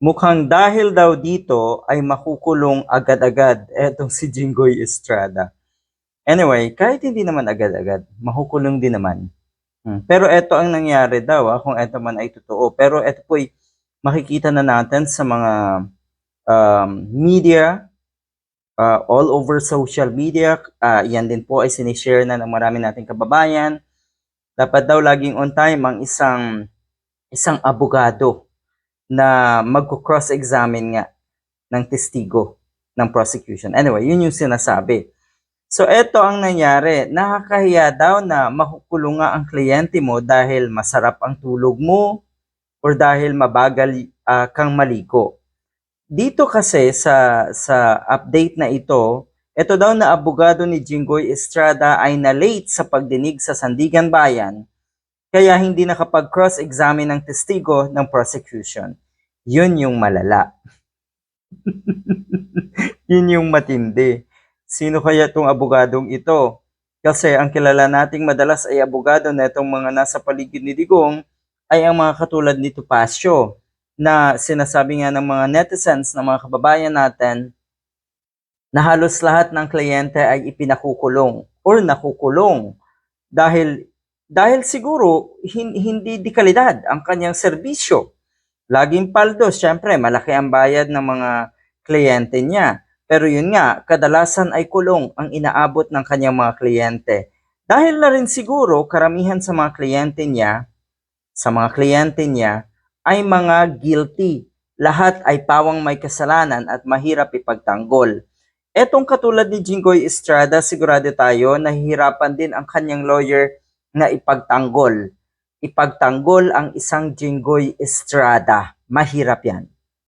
Mukhang dahil daw dito ay makukulong agad-agad etong si Jinggoy Estrada. Anyway, kahit hindi naman agad-agad, makukulong din naman. Pero eto ang nangyari daw, kung eto man ay totoo. Pero eto po'y makikita na natin sa mga media, all over social media. Yan din po ay sinishare na ng marami nating kababayan. Dapat daw laging on time ang isang abogado na magko-cross-examine nga ng testigo ng prosecution. Anyway, yun yung sinasabi. So, eto ang nangyari. Nakakahiya daw na makukulong nga ang kliyente mo dahil masarap ang tulog mo or dahil mabagal kang maliko. Dito kasi sa update na ito daw na abogado ni Jinggoy Estrada ay na-late sa pagdinig sa Sandigan Bayan kaya hindi nakapag-cross-examine ng testigo ng prosecution. Yun yung malala. Yun yung matindi. Sino kaya itong abogadong ito? Kasi ang kilala nating madalas ay abogado na itong mga nasa paligid ni Digong ay ang mga katulad ni Topacio na sinasabi nga ng mga netizens, ng mga kababayan natin na halos lahat ng kliyente ay ipinakukulong or nakukulong dahil siguro hindi di kalidad ang kanyang serbisyo. Laging paldo, syempre malaki ang bayad ng mga kliyente niya. Pero yun nga, kadalasan ay kulong ang inaabot ng kanyang mga kliyente. Dahil na rin siguro karamihan sa mga kliyente niya, ay mga guilty. Lahat ay pawang may kasalanan at mahirap ipagtanggol. Etong katulad ni Jinggoy Estrada, sigurado tayo, nahihirapan din ang kanyang lawyer na ipagtanggol. Ipagtanggol ang isang Jinggoy Estrada. Mahirap yan.